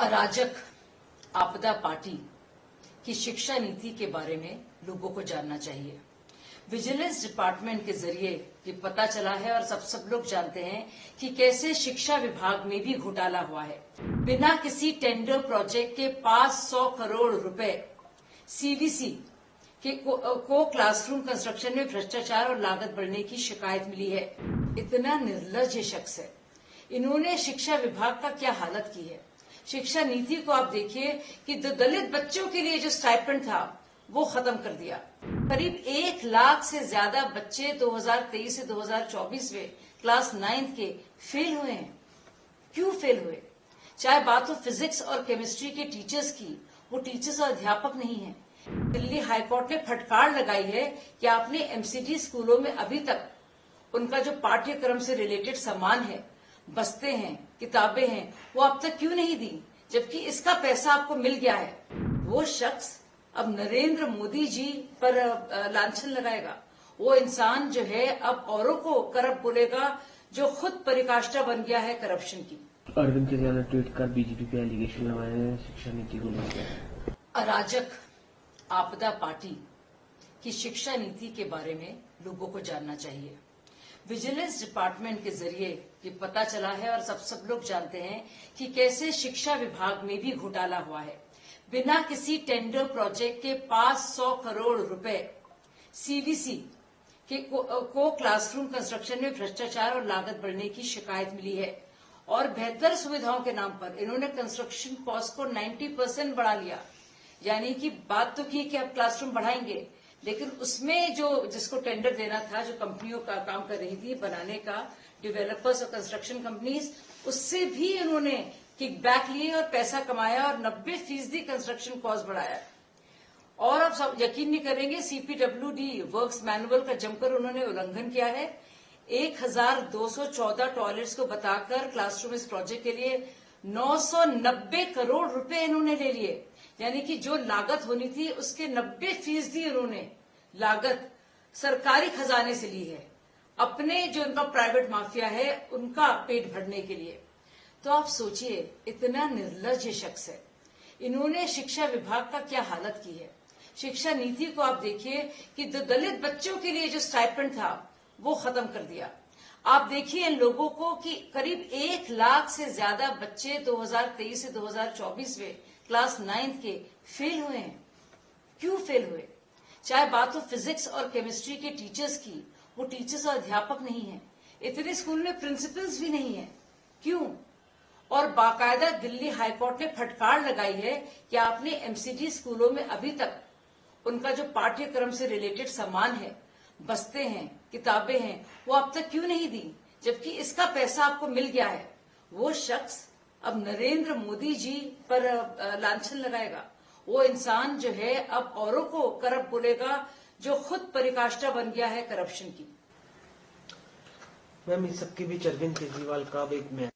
अराजक आपदा पार्टी की शिक्षा नीति के बारे में लोगों को जानना चाहिए। विजिलेंस डिपार्टमेंट के जरिए ये पता चला है और सब लोग जानते हैं कि कैसे शिक्षा विभाग में भी घोटाला हुआ है। बिना किसी टेंडर प्रोजेक्ट के 500 करोड़ रुपए सीवीसी को क्लासरूम कंस्ट्रक्शन में भ्रष्टाचार और लागत बढ़ने की शिकायत मिली है। इतना निर्लज्ज शख्स है। इन्होंने शिक्षा विभाग का क्या हालत की है। शिक्षा नीति को आप देखिए कि दलित बच्चों के लिए जो स्टाइपेंड था वो खत्म कर दिया। करीब 1 लाख से ज्यादा बच्चे 2023 से 2024 में क्लास 9 के फेल हुए हैं। क्यों फेल हुए? चाहे बात हो फिजिक्स और केमिस्ट्री के टीचर्स की, वो टीचर्स और अध्यापक नहीं है। दिल्ली हाईकोर्ट ने फटकार लगाई है कि आपने एमसीडी स्कूलों में अभी तक उनका जो पाठ्यक्रम से रिलेटेड सामान है, बस्ते हैं, किताबें हैं, वो अब तक क्यों नहीं दी, जबकि इसका पैसा आपको मिल गया है। वो शख्स अब नरेंद्र मोदी जी पर लांछन लगाएगा। वो इंसान जो है अब औरों को करप्ट बोलेगा, जो खुद परिकाष्ठा बन गया है करप्शन की। अरविंद केजरीवाल ने ट्वीट कर बीजेपी पे एलिगेशन लगाए हैं शिक्षा नीति को लेकर। अराजक आपदा पार्टी की शिक्षा नीति के बारे में लोगों को जानना चाहिए। विजिलेंस डिपार्टमेंट के जरिए ये पता चला है और सब लोग जानते हैं कि कैसे शिक्षा विभाग में भी घोटाला हुआ है। बिना किसी टेंडर प्रोजेक्ट के 500 करोड़ रुपए सीवीसी को क्लासरूम कंस्ट्रक्शन में भ्रष्टाचार और लागत बढ़ने की शिकायत मिली है। और बेहतर सुविधाओं के नाम पर इन्होंने कंस्ट्रक्शन कॉस्ट को 90% बढ़ा लिया। यानी कि बात तो की कि अब क्लासरूम बढ़ाएंगे, लेकिन उसमें जो जिसको टेंडर देना था, जो कंपनियों का काम कर रही थी बनाने का, डेवलपर्स और कंस्ट्रक्शन कंपनीज, उससे भी इन्होंने किकबैक लिए और पैसा कमाया और 90% कंस्ट्रक्शन कॉस्ट बढ़ाया। और अब सब यकीन नहीं करेंगे, सीपीडब्ल्यूडी वर्क्स मैनुअल का जमकर उन्होंने उल्लंघन किया है। 1214 टॉयलेट्स को बताकर क्लासरूम इस प्रोजेक्ट के लिए 990 करोड़ रुपए इन्होंने ले लिए। यानी कि जो लागत होनी थी उसके 90% इन्होंने लागत सरकारी खजाने से ली है, अपने जो उनका प्राइवेट माफिया है उनका पेट भरने के लिए। तो आप सोचिए, इतना निर्लज्ज शख्स है। इन्होंने शिक्षा विभाग का क्या हालत की है। शिक्षा नीति को आप देखिए कि दलित बच्चों के लिए जो स्टाइपेंड था वो खत्म कर दिया। आप देखिए इन लोगों को कि करीब 1 लाख से ज्यादा बच्चे 2023 से 2024 में क्लास 9 के फेल हुए हैं। क्यों फेल हुए? चाहे बात हो फिजिक्स और केमिस्ट्री के टीचर्स की, वो टीचर्स और अध्यापक नहीं है। इतने स्कूल में प्रिंसिपल्स भी नहीं है। क्यों? और बाकायदा दिल्ली हाईकोर्ट ने फटकार लगाई है कि आपने एमसीडी स्कूलों में अभी तक उनका जो पाठ्यक्रम से रिलेटेड सामान है, बस्ते हैं, किताबें हैं, वो अब तक क्यों नहीं दी, जबकि इसका पैसा आपको मिल गया है। वो शख्स अब नरेंद्र मोदी जी पर लांछन लगाएगा। वो इंसान जो है अब औरों को करप्ट बोलेगा, जो खुद परिकाष्ठा बन गया है करप्शन की। मैम, इस सबके बीच अरविंद केजरीवाल का एक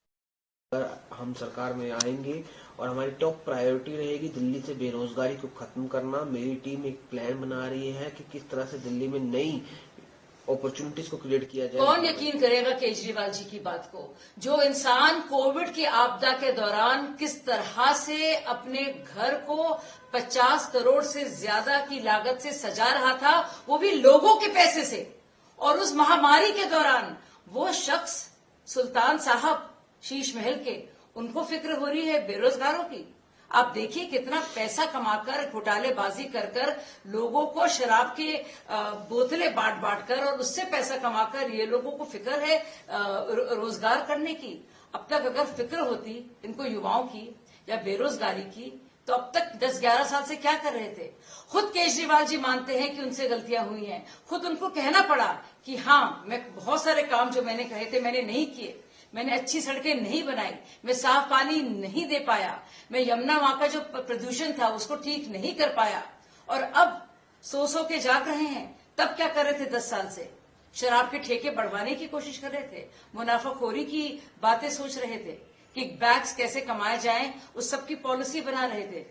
हम सरकार में आएंगे और हमारी टॉप प्रायोरिटी रहेगी दिल्ली से बेरोजगारी को खत्म करना। मेरी टीम एक प्लान बना रही है कि किस तरह से दिल्ली में नई अपॉर्चुनिटीज को क्रिएट किया जाए। कौन यकीन करेगा केजरीवाल जी की बात को? जो इंसान कोविड की आपदा के दौरान किस तरह से अपने घर को 50 करोड़ से ज्यादा की लागत से सजा रहा था, वो भी लोगों के पैसे से, और उस महामारी के दौरान वो शख्स सुल्तान साहब शीश महल के, उनको फिक्र हो रही है बेरोजगारों की। आप देखिए कितना पैसा कमाकर, घोटालेबाजी कर कर, लोगों को शराब के बोतलें बांट कर और उससे पैसा कमाकर ये लोगों को फिक्र है रोजगार करने की। अब तक अगर फिक्र होती इनको युवाओं की या बेरोजगारी की, तो अब तक 10-11 साल से क्या कर रहे थे। खुद केजरीवाल जी मानते हैं कि उनसे गलतियां हुई हैं। खुद उनको कहना पड़ा कि हाँ, मैं बहुत सारे काम जो मैंने कहे थे मैंने नहीं किए। मैंने अच्छी सड़कें नहीं बनाई, मैं साफ पानी नहीं दे पाया, मैं यमुना वहां का जो प्रदूषण था उसको ठीक नहीं कर पाया। और अब सो के जाग रहे हैं। तब क्या कर रहे थे 10 साल से? शराब के ठेके बढ़वाने की कोशिश कर रहे थे, मुनाफाखोरी की बातें सोच रहे थे, किकबैक्स कैसे कमाए जाएं, उस सब की पॉलिसी बना रहे थे।